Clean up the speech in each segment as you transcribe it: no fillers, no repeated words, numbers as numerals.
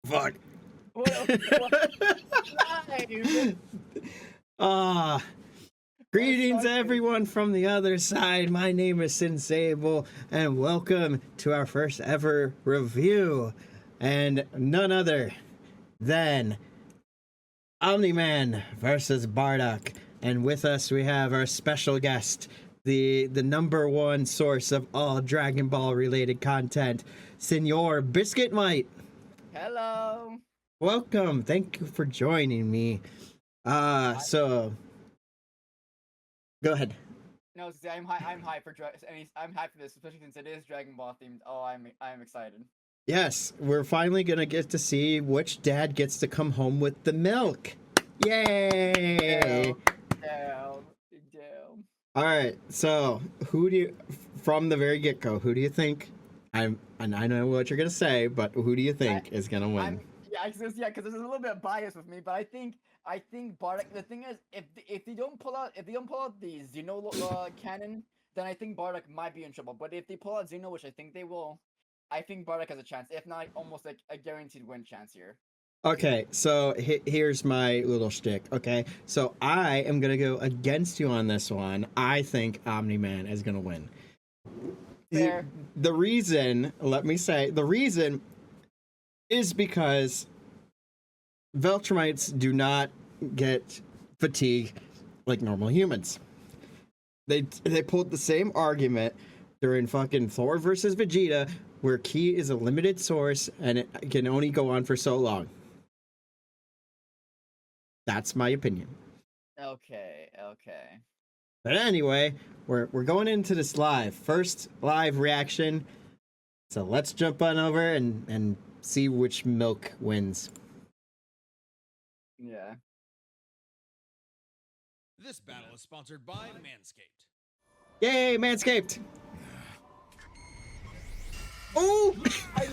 Fuck. Live. Ah, greetings everyone from the other side. My name is Sensable, and welcome to our first ever review, and none other than Omni-Man versus Bardock. And with us we have our special guest, the number one source of all Dragon Ball related content, Senor Biscuit Mite. Hello. Welcome. Thank you for joining me. So go ahead. No, see, I'm hyped for I'm hyped for this, especially since it is Dragon Ball themed. Oh, I'm excited. Yes, we're finally gonna get to see which dad gets to come home with the milk. Yay! Damn. All right. So who do you, from the very get go, who do you think? And I know what you're gonna say, but who do you think is gonna win? Because there's a little bit of bias with me, but I think Bardock. The thing is, if they don't pull out the Xeno cannon, then I think Bardock might be in trouble. But if they pull out Xeno, which I think they will, I think Bardock has a chance. If not, almost like a guaranteed win chance here. Okay, so here's my little shtick. Okay, so I am gonna go against you on this one. I think Omni-Man is gonna win. Fair. The reason, let me say, the reason is because Veltramites do not get fatigue like normal humans. They pulled the same argument during fucking Thor versus Vegeta, where ki is a limited source and it can only go on for so long. That's my opinion. Okay. But anyway, we're going into this first live reaction. So let's jump on over and see which milk wins. Yeah. This battle is sponsored by Manscaped. Yay, Manscaped! Oh! I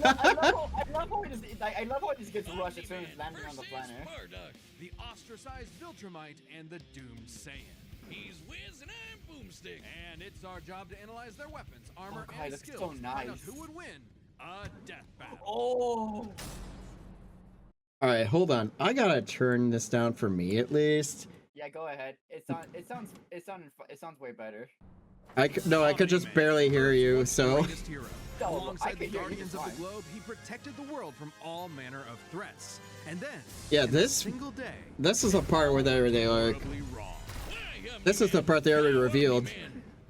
love how it just gets rushed as soon as landing on the planet. Bardock, the ostracized Viltrumite and the doomed Saiyan. He's Wiz and I'm Boomstick. And it's our job to analyze their weapons, armor, and that's skills so to nice. find out who would win a death battle. Oh. All right, hold on. I gotta turn this down for me at least. Yeah, go ahead. It sounds way better. I could just barely hear you. So. Alongside the Guardians of the Globe, he protected the world from all manner of threats. And then, yeah, in a single day, this is the part where they like. This is the part they already revealed.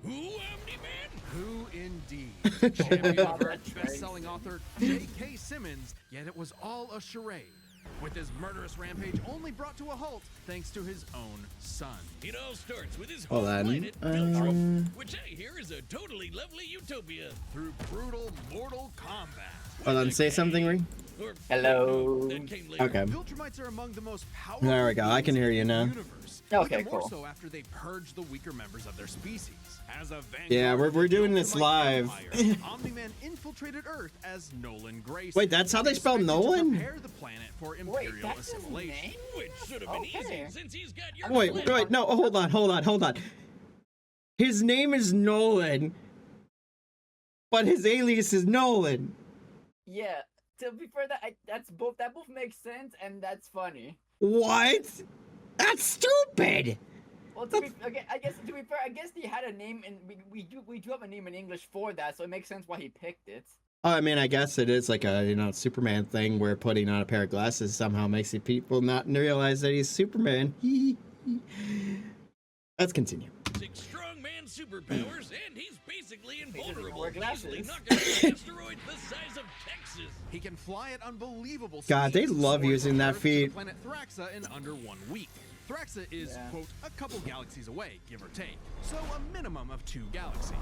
Who, Omni-Man? Who indeed? Champion of Earth best-selling author J.K. Simmons. Yet it was all a charade, with his murderous rampage only brought to a halt thanks to his own son. It all starts with his home planet, Viltrum, which I hear is a totally lovely utopia through brutal mortal combat. Hold on, say something, Ring. Hello. Okay. Viltrumites are among the most powerful. There we go. I can hear you now. Universe. Okay, more cool. so after they purge the weaker members of their species. As a yeah, we're doing this live. Omni-Man infiltrated Earth as Nolan Grace. Wait, that's how they spell Nolan? Prepare the planet for imperial assimilation, which should have been easy since he's got your Wait, no, hold on. His name is Nolan, but his alias is Nolan. Yeah, to be fair, that both makes sense and that's funny. What? That's stupid. Well, to be fair, I guess he had a name, and we do have a name in English for that, so it makes sense why he picked it. Oh, I mean, I guess it is like a Superman thing where putting on a pair of glasses somehow makes the people not realize that he's Superman. Let's continue. 6 strong man superpowers, and he's basically invulnerable. Easily knocking an asteroid the size of Texas. He can fly at unbelievable speeds. God, they love using that feat. Planet Thraxa in under 1 week. Thraxa is, quote, a couple galaxies away, give or take, so a minimum of 2 galaxies.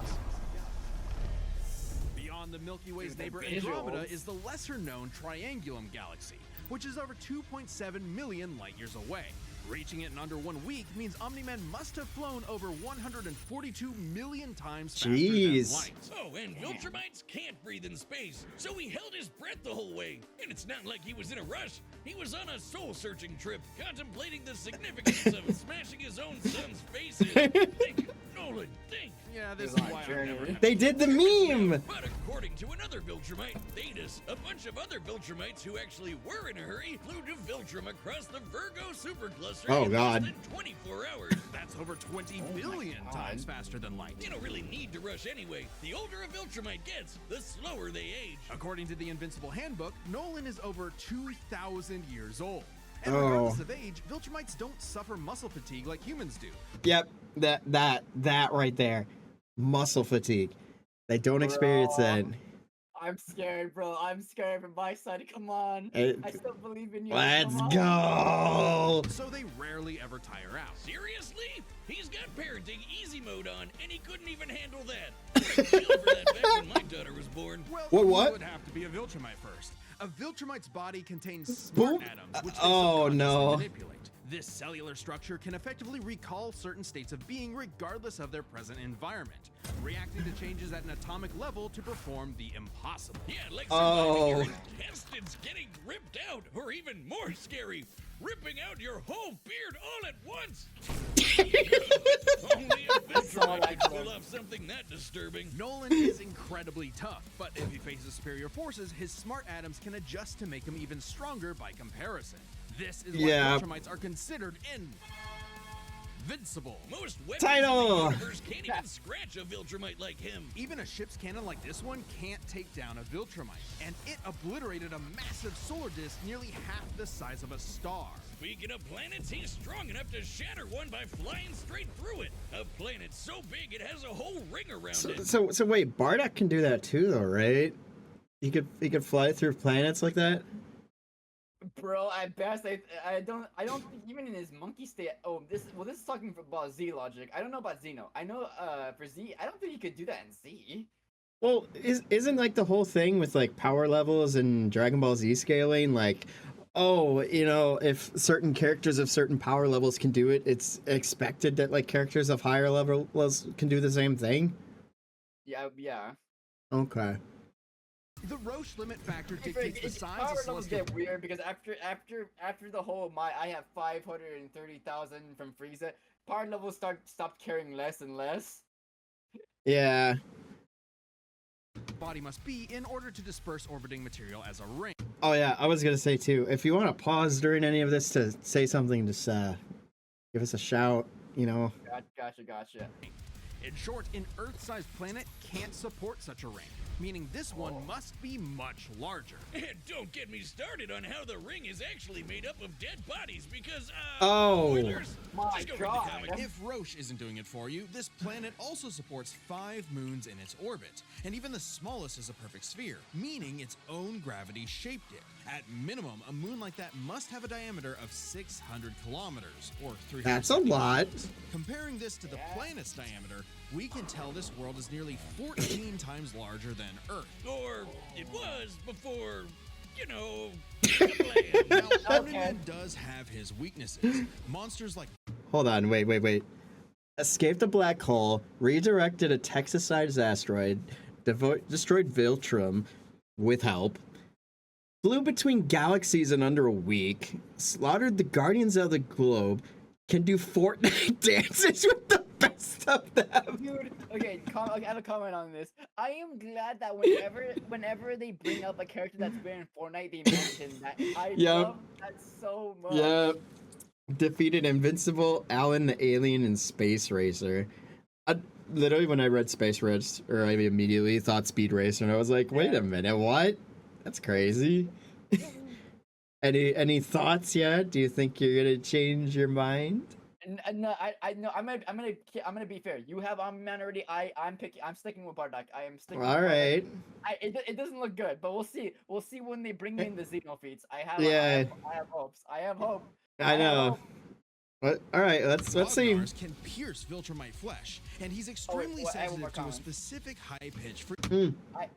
Beyond the Milky Way's neighbor Andromeda is the lesser-known Triangulum Galaxy, which is over 2.7 million light-years away. Reaching it in under 1 week means Omni-Man must have flown over 142 million times faster Jeez. than light. Oh, and Viltrumites can't breathe in space, so he held his breath the whole way. And it's not like he was in a rush. He was on a soul-searching trip, contemplating the significance of smashing his own son's face in. Think, Nolan, think. Yeah, this is He's on why a I journey. never have They did the meme. But according to another Viltrumite, Thetis, a bunch of other Viltrumites who actually were in a hurry flew to Viltrum across the Virgo supercluster Oh, in God. less than 24 hours. That's over 20 Oh my billion God. times faster than light. You don't really need to rush anyway. The older a Viltrumite gets, the slower they age. According to the Invincible Handbook, Nolan is over 2,000 years old. And Oh. regardless of age, Viltrumites don't suffer muscle fatigue like humans do. Yep, that right there, muscle fatigue. They don't experience Bro. that. I'm scared, bro. I'm scared from my side. Come on. It- I still believe in you. Let's Come on. go. So they rarely ever tire out. Seriously? He's got parenting easy mode on, and he couldn't even handle that. I killed for that back when my daughter was born. Well, What? you would have to be a Viltrumite first. A Viltrumite's body contains smart Boop. atoms, which they Oh, subconsciously no. manipulate. This cellular structure can effectively recall certain states of being regardless of their present environment, reacting to changes at an atomic level to perform the impossible. Yeah, like surviving your Oh. intestines getting ripped out, or even more scary, ripping out your whole beard all at once. Only a all Viltrumite I could pull could. off something that disturbing. Nolan is incredibly tough, but if he faces superior forces, his smart atoms can adjust to make him even stronger by comparison. This is why Yeah. Viltrumites are considered invincible. Most weapons Title. in the universe can't even scratch a Viltrumite like him. Even a ship's cannon like this one can't take down a Viltrumite, and it obliterated a massive solar disk nearly half the size of a star. Speaking of planets, he's strong enough to shatter one by flying straight through it. A planet so big it has a whole ring around it. So wait, Bardock can do that too, though, right? He could fly through planets like that. Bro, at best, I don't think even in his monkey state. Oh, this is talking about Z logic. I don't know about Xeno. I know for Z, I don't think he could do that in Z. Well, isn't like the whole thing with like power levels and Dragon Ball Z scaling like, oh, you know, if certain characters of certain power levels can do it, it's expected that like characters of higher levels can do the same thing? Yeah. Okay. The Roche limit factor It's dictates the size power of levels celestial. get weird because after the whole I have 530,000 from Frieza. Power levels stopped caring less and less. Yeah. Body must be in order to disperse orbiting material as a ring. Oh yeah, I was gonna say too. If you want to pause during any of this to say something, just give us a shout. You know. Gotcha. In short, an Earth-sized planet can't support such a ring, meaning this one must be much larger. And don't get me started on how the ring is actually made up of dead bodies because, Oh. spoilers. My Just go read the God. comic. If Roche isn't doing it for you, this planet also supports 5 moons in its orbit, and even the smallest is a perfect sphere, meaning its own gravity shaped it. At minimum, a moon like that must have a diameter of 600 kilometers, or 300. That's a lot. Comparing this to the planet's diameter, we can tell this world is nearly 14 times larger than Earth. Or it was before, you know, the plan. Now, Okay. Omni-Man does have his weaknesses. Monsters like Hold on, wait. Escaped a black hole, redirected a Texas-sized asteroid, destroyed Viltrum with help, flew between galaxies in under a week, slaughtered the Guardians of the Globe, can do Fortnite dances with the best of them. Dude, okay, I have a comment on this. I am glad that whenever they bring up a character that's been in Fortnite, they mention that. I Yep. love that so much. Yeah. Defeated Invincible, Alan the Alien, and Space Racer. Literally, when I read Space Racer, I immediately thought Speed Racer, and I was like, wait a minute, what? That's crazy. Any thoughts yet? Do you think you're gonna change your mind? No, I know. I'm gonna be fair. You have Omni-Man already. I'm sticking with Bardock. I am sticking. All with Bardock. right. It doesn't look good, but we'll see. We'll see when they bring in the Xeno feats. I have Yeah. hopes. I have hope. I know. What? All right, let's see. Grognar's can pierce Viltrumite flesh, and he's extremely I have one sensitive more to a comment. specific high pitch for. I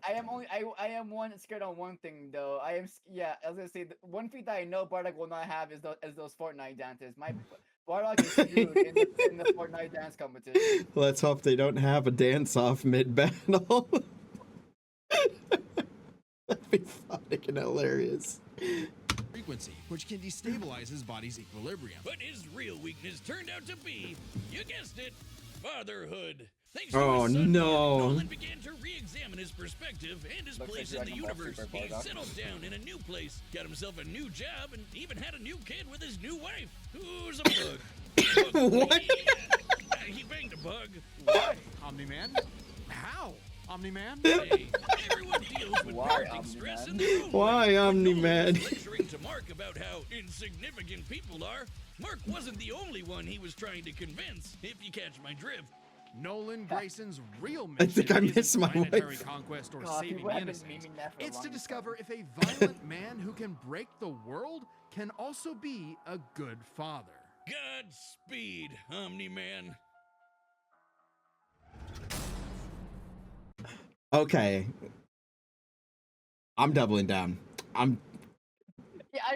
am one scared on one thing though. Yeah, I was gonna say the one feat that I know Bardock will not have is those Fortnite dances. My Bardock is screwed in the Fortnite dance competition. Let's hope they don't have a dance off mid battle. That'd be fucking hilarious. Frequency, which can destabilize his body's equilibrium. But his real weakness turned out to be, you guessed it, fatherhood. Thanks Oh, to his son, no. Nolan began to re-examine his perspective and his Looks place like in the Dragon Ball universe. Super He Bardock. settled down in a new place, got himself a new job, and even had a new kid with his new wife, who's a bug. What? He banged a bug. What? Omni-Man? How? Omni-Man? Hey, everyone deals with Why, parenting stress in Omni-Man? their own Why, way. When Omni-Man? Nolan was lecturing to Mark about how insignificant people are, Mark wasn't the only one he was trying to convince, if you catch my drift. Nolan Grayson's real I mission think I isn't missed my planetary wife. conquest or God, saving people the have been innocent. memeing that for a It's to long discover time. if a violent man who can break the world can also be a good father. Godspeed, Omni-Man. Okay. I'm doubling down. Yeah,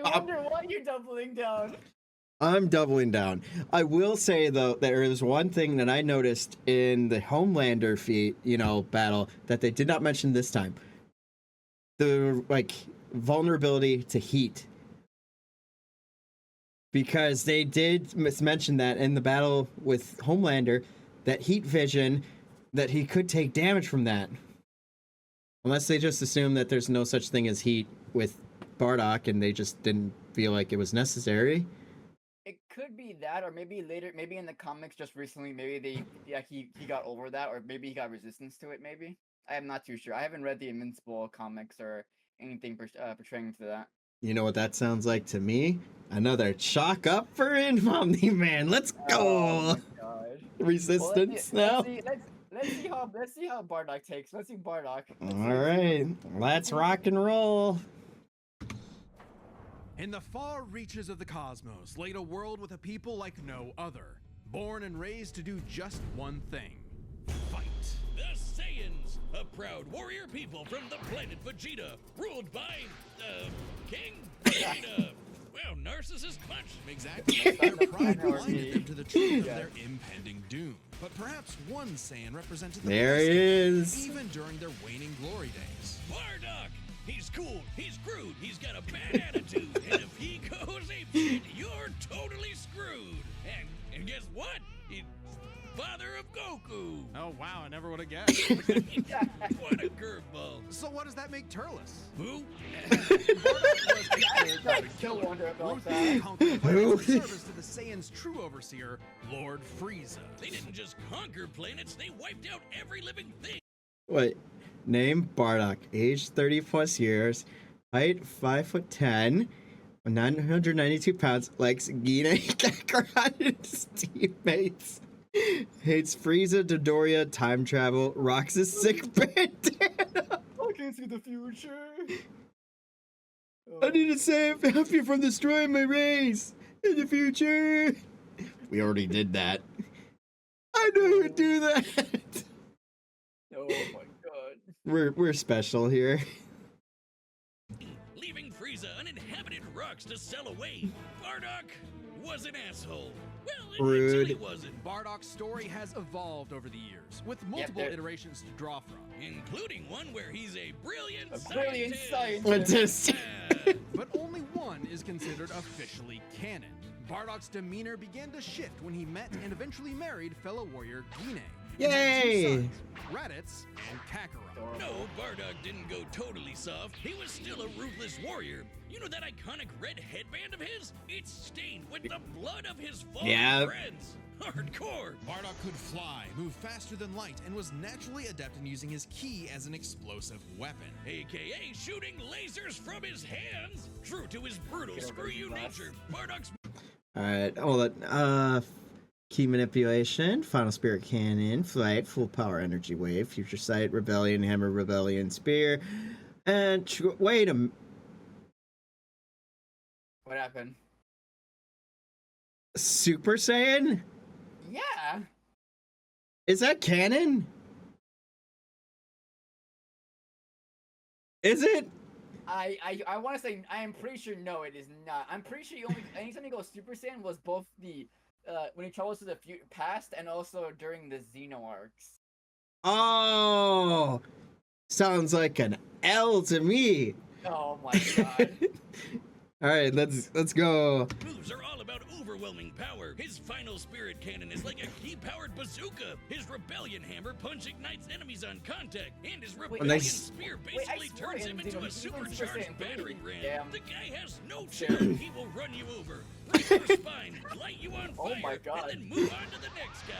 I wonder why you're doubling down. I'm doubling down. I will say though, there is one thing that I noticed in the Homelander feat, battle that they did not mention this time. The vulnerability to heat. Because they did mention that in the battle with Homelander, that heat vision, that he could take damage from that. Unless they just assume that there's no such thing as heat with Bardock and they just didn't feel like it was necessary. It could be that, or maybe later, maybe in the comics just recently, maybe he got over that, or maybe he got resistance to it. Maybe I am not too sure. I haven't read the Invincible comics or anything portraying to that. You know what that sounds like to me? Another chalk up for Omni-Man. Let's go. Oh my god. Resistance now. Let's see how Bardock takes. Let's see Bardock. All right, let's rock and roll. In the far reaches of the cosmos laid a world with a people like no other, born and raised to do just one thing: fight. The Saiyans, a proud warrior people from the planet Vegeta, ruled by, King Vegeta. Well, narcissist punch. Exactly. Their pride Minority. blinded them to the truth of Yeah. their impending doom. But perhaps one Saiyan represented the There best, he is. even during their waning glory days. Bardock. He's cool, he's crude, he's got a bad attitude, and if he goes apeshit, you're totally screwed. And guess what? He's father of Goku. Oh wow, I never would have guessed. What a curveball. So what does that make Turles? Who? I still wonder about Ruthless that. conquered Who? planets in service to the Saiyans' true overseer, Lord Frieza. They didn't just conquer planets, they wiped out every living thing. Wait, name Bardock, age 30 plus years, height 5'10", 992 pounds, likes Gine Kakarot and his teammates. Hates Frieza, Dodoria, time travel, rocks his sick bandana. I can see the future. I need to save Happy from destroying my race in the future. We already did that. I knew you'd do that. Oh my god. We're special here. Leaving Frieza uninhabited rocks to sell away. Bardock was an asshole. Well, Rude. until he wasn't. Bardock's story has evolved over the years, with multiple there- iterations to draw from. Including one where he's a brilliant Brilliant Just- But only one is considered officially canon. Bardock's demeanor began to shift when he met and eventually married fellow warrior Gine. and had two Yay! sons, Raditz and Kakarot. No, Bardock didn't go totally soft. He was still a ruthless warrior. You know that iconic red headband of his? It's stained with the blood of his fallen Yeah. friends. Hardcore. Bardock could fly, move faster than light, and was naturally adept in using his ki as an explosive weapon. AKA shooting lasers from his hands. True to his brutal Get over screw you his ass. nature, Bardock's Alright, hold on. Key manipulation, final spirit cannon, flight, full power energy wave, future sight, rebellion, hammer, rebellion, spear, and wait a What happened? Super Saiyan? Yeah. Is that canon? Is it? I want to say I am pretty sure no, it is not. I'm pretty sure you only anytime you go Super Saiyan was both the when he travels to the past and also during the Xeno arcs. Oh, sounds like an L to me. Oh my god. All right, let's go. Moves are all about overwhelming power. His final spirit cannon is like a key-powered bazooka. His rebellion hammer punch ignites enemies on contact, and his rebellion nice. spear Wait, basically I swear turns in him into Xeno, a he went Super supercharged Saiyan battering 3. ram. Damn. The guy has no chill. He will run you over, break your spine, light you on Oh fire, my God. and then move on to the next guy.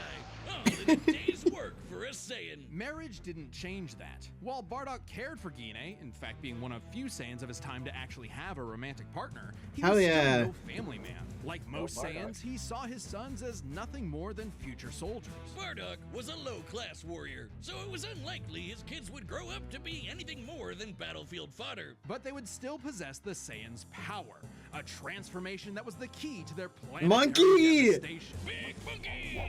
All in a day's work for a Saiyan. Marriage didn't change that. While Bardock cared for Gine, in fact being one of few Saiyans of his time to actually have a romantic partner, he Hell was yeah. still no family man. Like most Bardock. Saiyans, he saw his sons as nothing more than future soldiers. Bardock was a low-class warrior, so it was unlikely his kids would grow up to be anything more than battlefield fodder. But they would still possess the Saiyan's power, a transformation that was the key to their planetary Monkey! devastation. Big Monkey!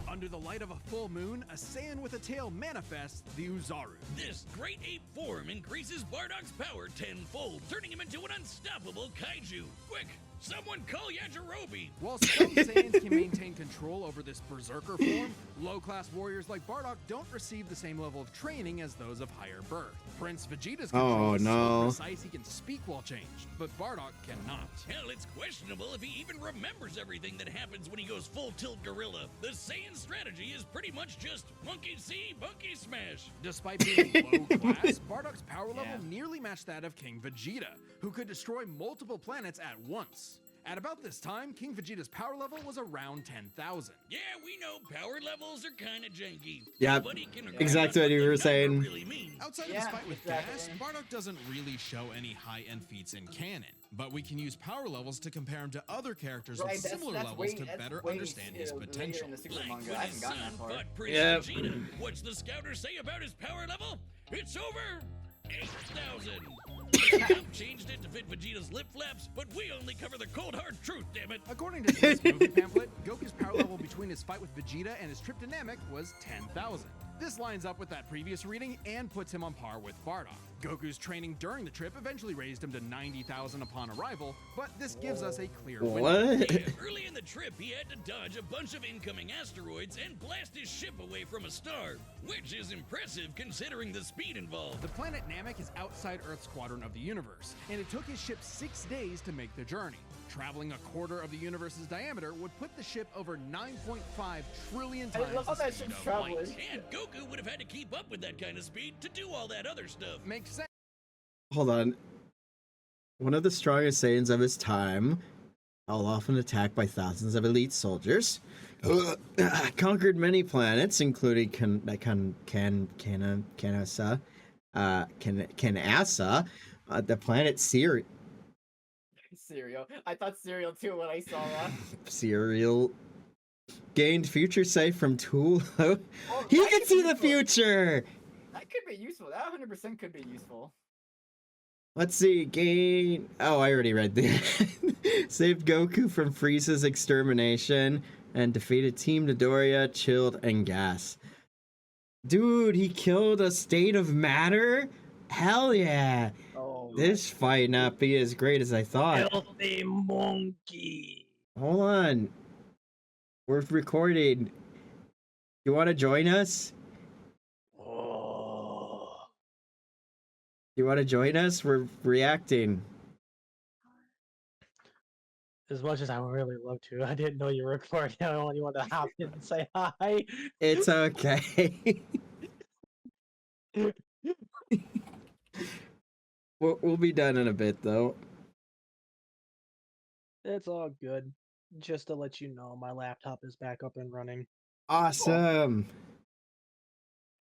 Under the light of a full moon, a Saiyan with a tail manifests the Uzaru. This great ape form increases Bardock's power tenfold, turning him into an unstoppable kaiju. Quick, someone call Yajirobe! While some Saiyans can maintain control over this berserker form, low-class warriors like Bardock don't receive the same level of training as those of higher birth. Prince Vegeta's control is so precise he can speak while changed, but Bardock cannot. Hell, it's questionable if he even remembers everything that happens when he goes full tilt gorilla. The Saiyan strategy is pretty much just monkey see, monkey smash. Despite being low-class, Bardock's power level Yeah. nearly matched that of King Vegeta, who could destroy multiple planets at once. At about this time, King Vegeta's power level was around 10,000. Yeah, we know power levels are kind of janky. Yep, Nobody can agree exactly on what you the were number saying. Really means. Outside of Yeah, his fight with exactly. Gas, Bardock doesn't really show any high-end feats in canon, but we can use power levels to compare him to other characters Right, with similar levels to better understand his later potential. in the Super Like manga. when I his haven't gotten son that far. fought Prince Yep. Vegeta. What's the scouter say about his power level? It's over 8,000. I've changed it to fit Vegeta's lip flaps, but we only cover the cold hard truth, damn it. According to this movie pamphlet, Goku's power level between his fight with Vegeta and his trip to Namek was 10,000. This lines up with that previous reading and puts him on par with Bardock. Goku's training during the trip eventually raised him to 90,000 upon arrival, but this gives us a clear window. What? Yeah, early in the trip, he had to dodge a bunch of incoming asteroids and blast his ship away from a star, which is impressive considering the speed involved. The planet Namek is outside Earth's quadrant of the universe, and it took his ship 6 days to make the journey. Traveling a quarter of the universe's diameter would put the ship over 9.5 trillion I times love how the that speed ship's of traveling. light. And Goku would have had to keep up with that kind of speed to do all that other stuff. Makes sense. Hold on. One of the strongest Saiyans of his time, while often attacked by thousands of elite soldiers, conquered many planets, including Kanasa, the planet Cereal. I thought cereal too when I saw that. Serial. Gained future sight from Tool. Oh, He that can could see be the useful. future. That could be useful. That 100% could be useful. Let's see. Gain. Oh, I already read that. Saved Goku from Frieza's extermination and defeated Team Midoriya, Chilled, and Gas. Dude, he killed a state of matter? Hell yeah. Oh, This might not be as great as I thought. Filthy monkey. Hold on. We're recording. You want to join us? Oh. You want to join us? We're reacting. As much as I would really love to, I didn't know you were recording. I only wanted to hop in and say hi. It's okay. We'll be done in a bit, though. It's all good. Just to let you know, my laptop is back up and running. Awesome.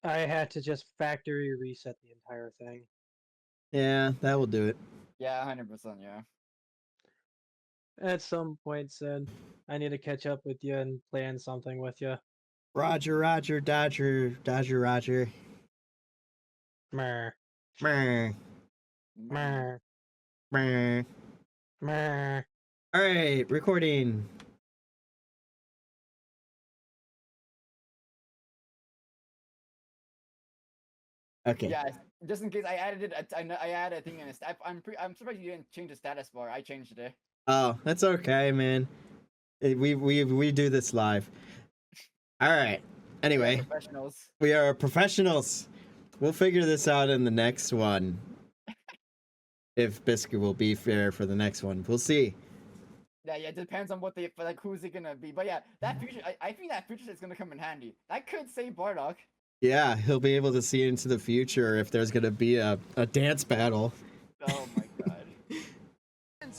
I had to just factory reset the entire thing. Yeah, that will do it. yeah, 100%. Yeah. At some point, Sid, I need to catch up with you and plan something with you. Roger, Roger, Dodger, Dodger, Roger. Mer, Mer, mer, mer. mer. All right, recording. Okay. Yeah, just in case I added it. I added a thing in it. I'm surprised you didn't change the status bar. I changed it. Oh, that's okay, man. We do this live. All right. Anyway, Professionals. we are professionals. We'll figure this out in the next one. If Biscuit will be fair for the next one, we'll see. Yeah, it depends on what they like. Who's it gonna be? But yeah, that future. I think that future is gonna come in handy. That could save Bardock. Yeah, he'll be able to see into the future if there's gonna be a dance battle. Oh my god.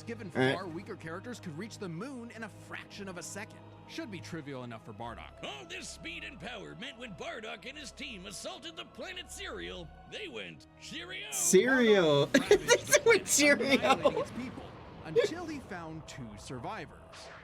Given All right. far weaker characters could reach the moon in a fraction of a second. Should be trivial enough for Bardock. All this speed and power meant when Bardock and his team assaulted the planet Cereal, they went Cheerio! Cereal. That's what cereal. Annihilating its people until he found two survivors,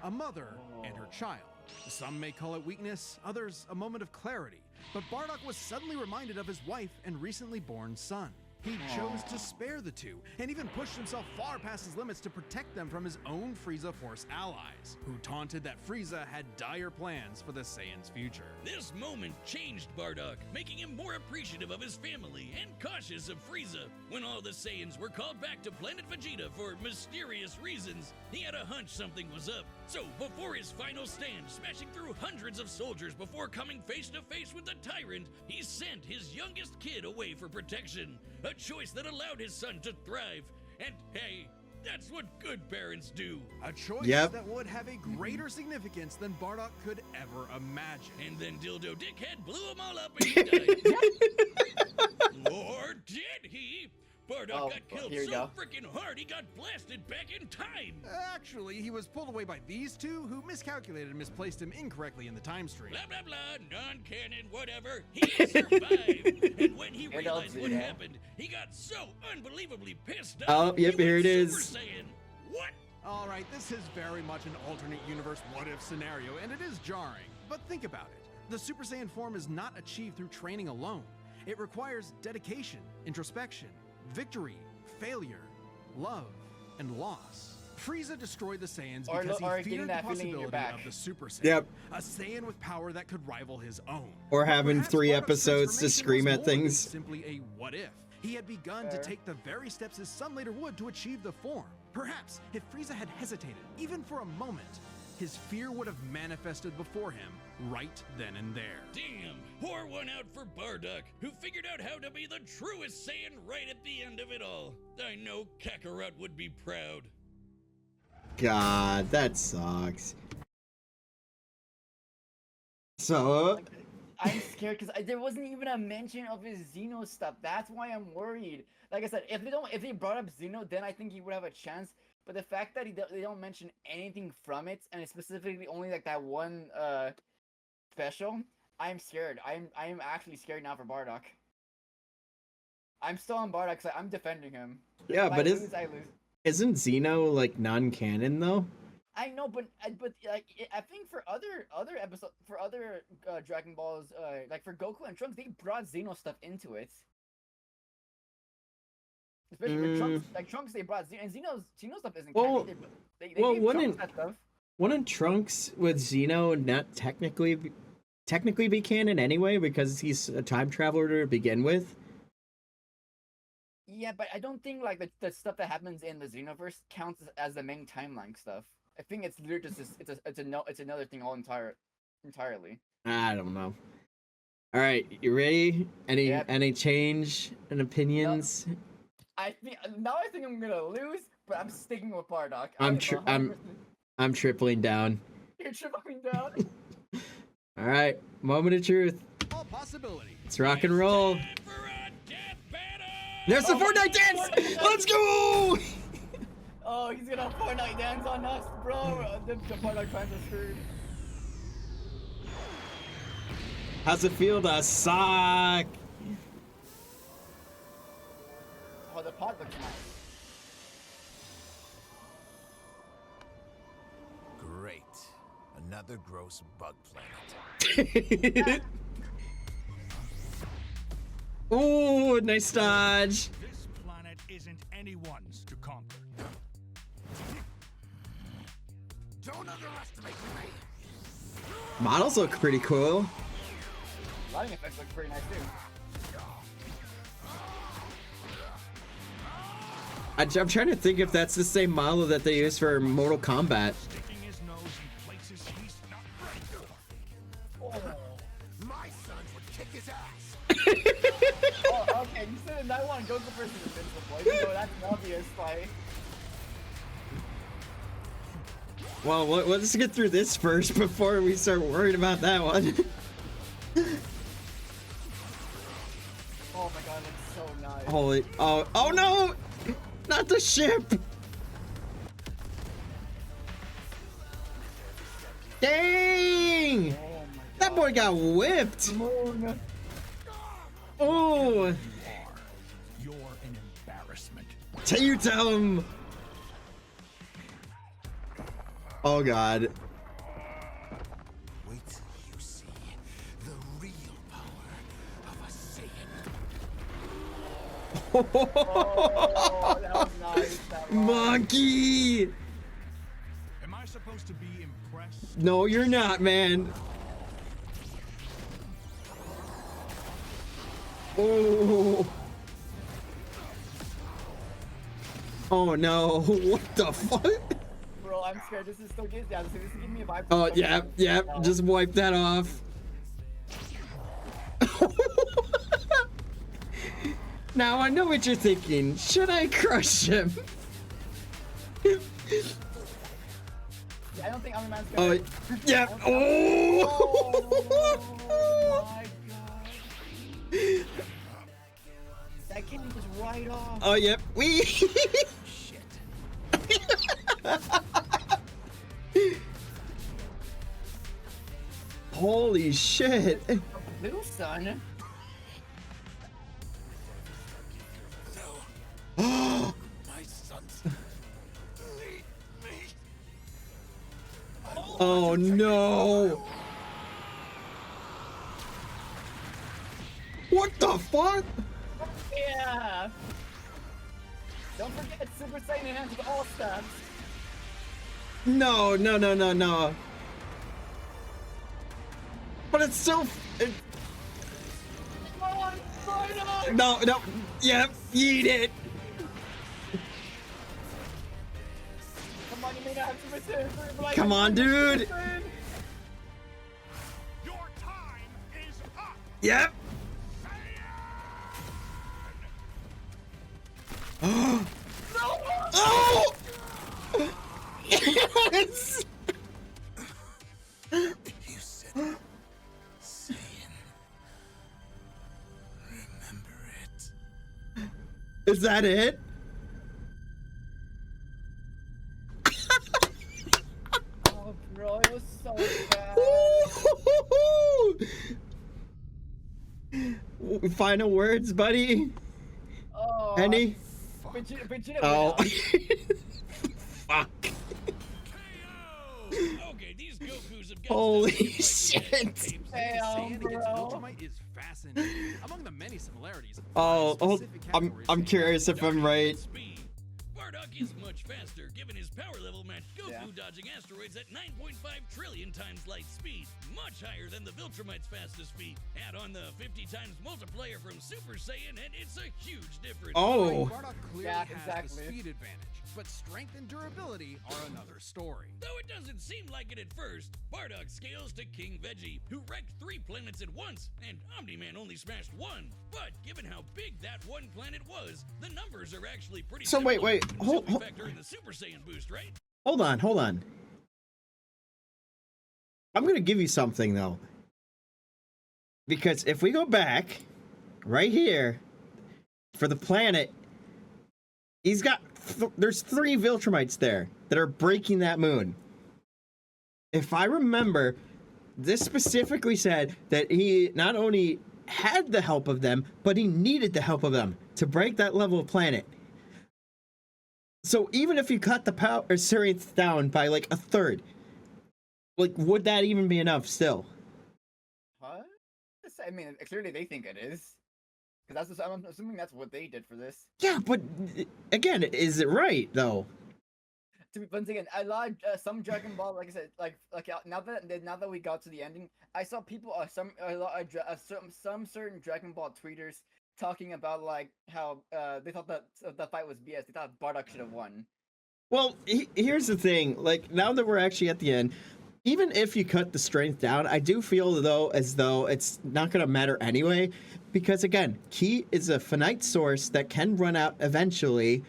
a mother and her child. Some may call it weakness, others a moment of clarity. But Bardock was suddenly reminded of his wife and recently born son. He chose to spare the two, and even pushed himself far past his limits to protect them from his own Frieza Force allies, who taunted that Frieza had dire plans for the Saiyans' future. This moment changed Bardock, making him more appreciative of his family and cautious of Frieza. When all the Saiyans were called back to Planet Vegeta for mysterious reasons, he had a hunch something was up. So, before his final stand, smashing through hundreds of soldiers before coming face to face with the tyrant, he sent his youngest kid away for protection. A choice that allowed his son to thrive. And hey, that's what good parents do. A choice Yep. that would have a greater significance than Bardock could ever imagine. And then Dildo Dickhead blew them all up and he died. Or did he? Bardock got killed here you so go. freaking hard he got blasted back in time. Actually, he was pulled away by these two who miscalculated and misplaced him incorrectly in the time stream. Blah blah blah, non-canon, whatever. He survived. And when he realized what yeah. happened, he got so unbelievably pissed Oh, off. yep, he here went it Super is. Saiyan. What? All right, this is very much an alternate universe what-if scenario, and it is jarring. But think about it. The Super Saiyan form is not achieved through training alone. It requires dedication, introspection, victory, failure, love, and loss. Frieza destroyed the Saiyans Or because lo- or he getting feared the that feeling in your possibility back. of the Super Saiyan. Yep. A Saiyan with power that could rival his own. Or having Perhaps 3 Bardock's episodes to transformation scream was at more than things. Simply a what if. He had begun to take the very steps his son later would to achieve the form. Perhaps if Frieza had hesitated, even for a moment, his fear would have manifested before him, right then and there. Damn, pour one out for Bardock, who figured out how to be the truest Saiyan right at the end of it all. I know Kakarot would be proud. God, that sucks. So, I'm scared because there wasn't even a mention of his Xeno stuff. That's why I'm worried. Like I said, if they brought up Xeno, then I think he would have a chance. But the fact that they don't mention anything from it, and it's specifically only like that one special, I'm scared. I'm actually scared now for Bardock. I'm still on Bardock, so I'm defending him. yeah, If I but lose, I lose. isn't Xeno like non-canon though? I know, but like I think for other episodes, for other Dragon Balls, like for Goku and Trunks, they brought Xeno stuff into it. Especially for Trunks, like Trunks, they brought Xeno, and Xeno stuff isn't Well- canon. They well, gave wouldn't- Trunks that stuff. Wouldn't Trunks with Xeno not technically be canon anyway because he's a time traveler to begin with? Yeah, but I don't think like the stuff that happens in the Xenoverse counts as the main timeline stuff. I think it's literally just it's another thing entirely. I don't know. All right, you ready? Yep. Any change in opinions? I think I'm gonna lose, but I'm sticking with Bardock. I'm 100% I'm tripling down. You're tripling down. All right, moment of truth. All possibility. Let's rock and roll. Time for a death battle! There's the Fortnite dance. Let's go! Oh, he's gonna Fortnite dance on us, bro. The Bardock fans are screwed. How's it feel to suck? Oh, the pod looks nice. Great. Another gross bug planet. Ooh, nice dodge. This planet isn't anyone's to conquer. Don't underestimate me. Models look pretty cool. Lighting effects look pretty nice too. I'm trying to think if that's the same model that they use for Mortal Kombat. Sticking his nose in places he's not ready for. My sons would kick his ass. Oh, okay, you said in that one, Goku versus Invincible. Even though that's an obvious fight. Well, let's get through this first before we start worrying about that one. Oh my god, that's so nice. Holy, oh no! Not the ship! Dang! Oh my That boy got whipped! Moon. Oh! You're an embarrassment. You tell him! Oh god. Wait till you see the real power of a Saiyan. Oh, that was nice. That was... Monkey! Am I supposed to be impressed? No, you're not, man. Oh. Oh no, what the fuck? Bro, I'm scared. This is still giving me a vibe. Oh, yeah, yeah, just wipe that off. Now I know what you're thinking. Should I crush him? Yeah, I don't think Omni-Man's Oh, gonna... yeah. Oh! Oh my god. That kid was right off. Oh, yep. We. Shit. Holy shit. Blue son. My sons need me. Oh no. What the fuck? Yeah. Don't forget Super Saiyan enhanced with all stats. No, no, no, no, no. But it's so. Come on, Bardock! No, no. Yep, eat it. Come on, you may not have Super Saiyan 3, but I Come got on, Super dude. Saiyan. Your time is up. Yep. No! Oh! Yes! You said Saiyan. Remember it. Is that it? Oh, bro, it was so bad. Final words, buddy? Oh, Any? Vegeta Oh. went out. Fuck. KO! Okay, these Gokus have got Holy stuff to do, like shit. tapes. Damn, Saiyan against bro. Viltrumite is fascinating. Among the many similarities, Oh, five oh, specific I'm categories curious if I'm right. Speed. Bardock is much faster, given his power level matched Goku Yeah. dodging asteroids at 9.5 trillion times light speed, much higher than the Viltrumite's fastest speed. Add on the 50 times multiplier from Super Saiyan, and it's a huge difference. Oh. Bardock clearly Yeah, has exactly. the speed advantage, but strength and durability are another story. Though it doesn't seem like it at first, Bardock scales to King Veggie, who wrecked 3 planets at once, and Omni-Man only smashed 1. But given how big that one planet was, the numbers are actually pretty So similar. wait, Until hold- we hold- factor in the Super Saiyan boost, right? Hold on, hold on. I'm gonna give you something though. Because if we go back, right here, for the planet, he's got, there's 3 Viltrumites there that are breaking that moon. If I remember, this specifically said that he not only had the help of them, but he needed the help of them to break that level of planet. So even if you cut the power series down by like a third, like would that even be enough still? Huh? I mean, clearly they think it is. Because I'm assuming that's what they did for this. Yeah, but again, is it right though? Once again, I lied. Some Dragon Ball, like I said, now that we got to the ending, I saw people, some certain Dragon Ball tweeters talking about like how they thought that the fight was BS. They thought Bardock should have won. Well, here's the thing. Like, now that we're actually at the end, even if you cut the strength down, I do feel though as though it's not going to matter anyway, because again, Ki is a finite source that can run out eventually.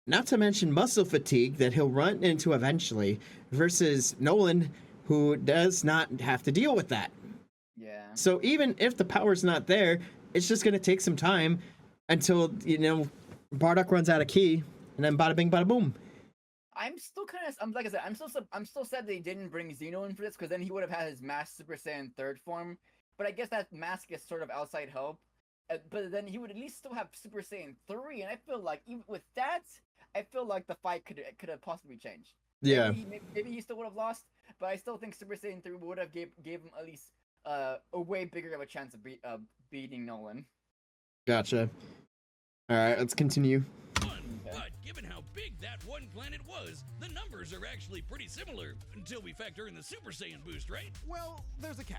Not to mention muscle fatigue that he'll run into eventually, versus Nolan, who does not have to deal with that. Yeah. So even if the power's not there, it's just going to take some time until, you know, Bardock runs out of Ki, and then bada bing, bada boom. I'm still kind of, like I said, I'm still sad they didn't bring Zeno in for this, because then he would have had his masked Super Saiyan third form. But I guess that mask is sort of outside help. But then he would at least still have Super Saiyan 3, and I feel like even with that, I feel like the fight could have possibly changed. Yeah. Maybe he still would have lost, but I still think Super Saiyan 3 would have gave him at least a way bigger of a chance of beating Nolan. Gotcha. All right, let's continue. But given how big that one planet was, the numbers are actually pretty similar until we factor in the Super Saiyan boost, right? Well, there's a catch.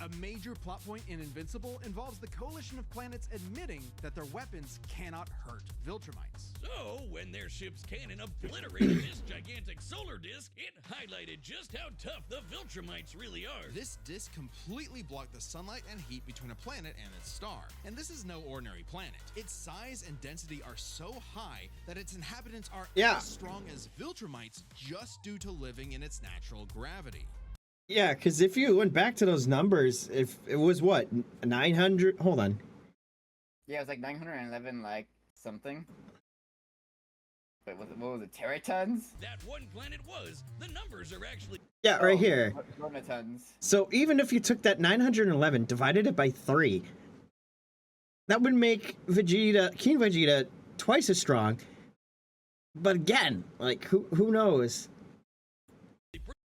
A major plot point in Invincible involves the coalition of planets admitting that their weapons cannot hurt Viltrumites. So, when their ship's cannon obliterated this gigantic solar disk, it highlighted just how tough the Viltrumites really are. This disk completely blocked the sunlight and heat between a planet and its star. And this is no ordinary planet. Its size and density are so high that its inhabitants are as strong as Viltrumites just due to living in its natural gravity. Yeah, because if you went back to those numbers, if it was what, 900? Hold on. Yeah, it was like 911, like something. Wait, what was it? Teratons? That one planet was. The numbers are actually. Yeah, right here. Chronotons. So even if you took that 911, divided it by 3, that would make Vegeta, King Vegeta, twice as strong. But again, like, who knows?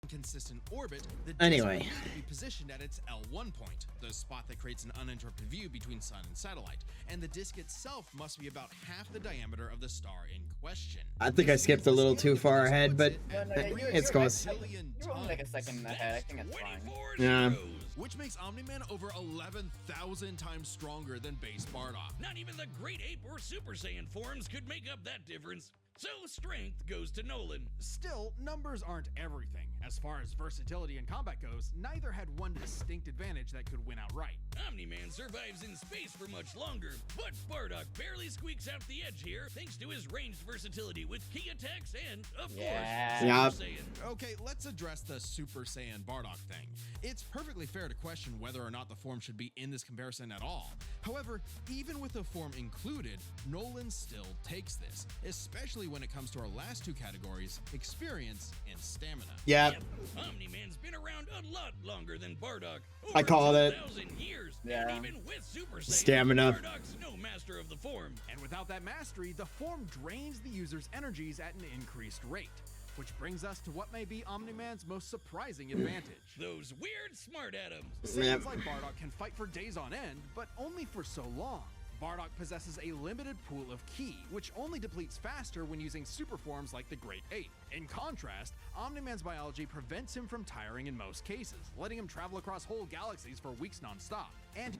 Consistent orbit, the disk Anyway. needs to be positioned at its L1 point, the spot that creates an uninterrupted view between sun and satellite, and the disk itself must be about half the diameter of the star in question. I think I skipped a little too far ahead, but it's You're goes. only like a second ahead. I think it's fine. 24 Yeah. zeros. Which makes Omni-Man over 11,000 times stronger than base Bardock. Not even the Great Ape or Super Saiyan forms could make up that difference. So strength goes to Nolan. Still, numbers aren't everything. As far as versatility and combat goes, neither had one distinct advantage that could win outright. Omni-Man survives in space for much longer, but Bardock barely squeaks out the edge here thanks to his ranged versatility with key attacks and, of Yeah. course, Super Saiyan. Okay, let's address the Super Saiyan Bardock thing. It's perfectly fair to question whether or not the form should be in this comparison at all. However, even with the form included, Nolan still takes this, especially when it comes to our last two categories, experience and stamina. Yeah, Yep, Omni-Man's been around a lot longer than Bardock. I called it. 2,000 years. Yeah. And even with Super Saiyan, Stamina. Bardock's no master of the form. And without that mastery, the form drains the user's energies at an increased rate. Which brings us to what may be Omni-Man's most surprising advantage. Those weird smart atoms. Saiyans like Bardock can fight for days on end, but only for so long. Bardock possesses a limited pool of ki, which only depletes faster when using super forms like the Great Ape. In contrast, Omni-Man's biology prevents him from tiring in most cases, letting him travel across whole galaxies for weeks non-stop. And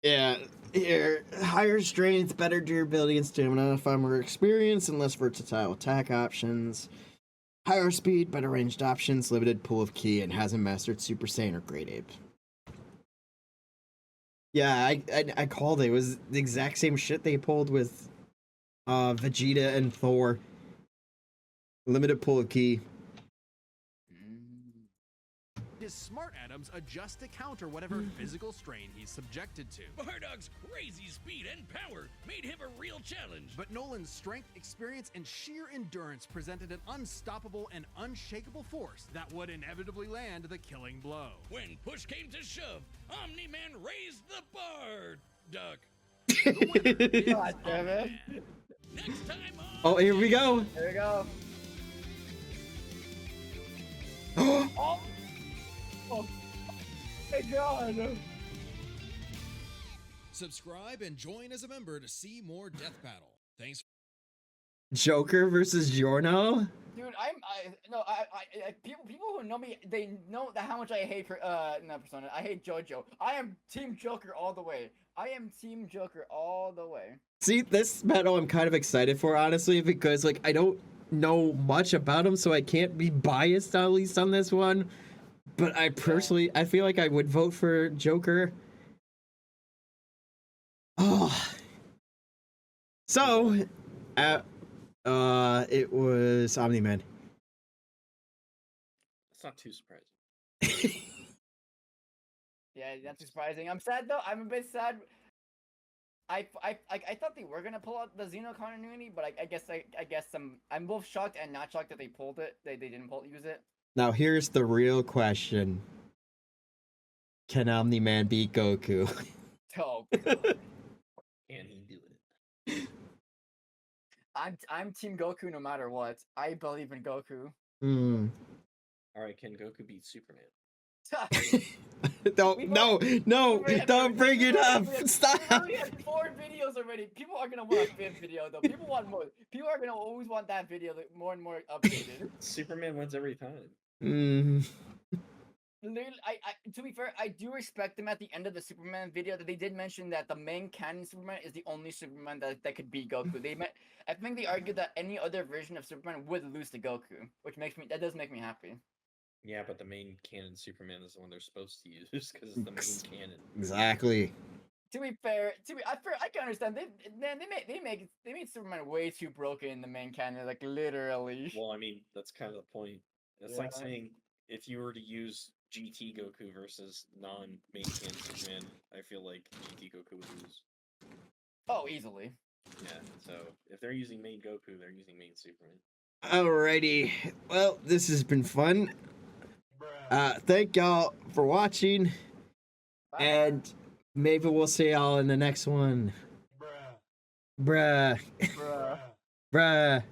yeah. Here, higher strength, better durability and stamina, far more experience, and less versatile attack options. Higher speed, better ranged options, limited pool of ki, and hasn't mastered Super Saiyan or Great Ape. Yeah, I called it. It was the exact same shit they pulled with Vegeta and Thor. Limited pool of ki. his smart atoms adjust to counter whatever physical strain he's subjected to. Bardock's crazy speed and power made him a real challenge. But Nolan's strength, experience, and sheer endurance presented an unstoppable and unshakable force that would inevitably land the killing blow. When push came to shove, Omni-Man raised the Bardock. The winner is God damn it. Omni-Man. Next time on Oh, here we go. There we go. Oh! Oh my god! Subscribe and join as a member to see more Death Battle. Thanks. Joker versus Giorno? Dude, People who know me, they know that how much I hate not Persona. I hate JoJo. I am Team Joker all the way. I am Team Joker all the way. See, this battle I'm kind of excited for, honestly, because like I don't know much about him, so I can't be biased at least on this one. But I personally, I feel like I would vote for Joker. Oh. So, it was Omni-Man. It's not too surprising. Yeah, that's surprising. I'm sad though. I'm a bit sad. I thought they were gonna pull out the Xeno continuity, but I guess I'm both shocked and not shocked that they pulled it. They didn't use it. Now here's the real question: can Omni-Man beat Goku? Oh, Can he do it? I'm Team Goku no matter what. I believe in Goku. Hmm. All right, can Goku beat Superman? Don't bring it up. Stop. We had 4 videos already. People are gonna want a 5th video though. People want more. People are gonna always want that video more and more updated. Superman wins every time. Mm. Literally, to be fair, I do respect them at the end of the Superman video that they did mention that the main canon Superman is the only Superman that could beat Goku. I think they argued that any other version of Superman would lose to Goku, that does make me happy. Yeah, but the main canon Superman is the one they're supposed to use because it's the main canon. Exactly. To be fair, I can understand. They made Superman way too broken in the main canon, like literally. Well, I mean, that's kind of the point. It's like saying if you were to use GT Goku versus non-main canon Superman, I feel like GT Goku would lose. Oh, easily. Yeah, so if they're using main Goku, they're using main Superman. Alrighty. Well, this has been fun. Thank y'all for watching. Bye. And maybe we'll see y'all in the next one. Bruh. Bruh. Bruh.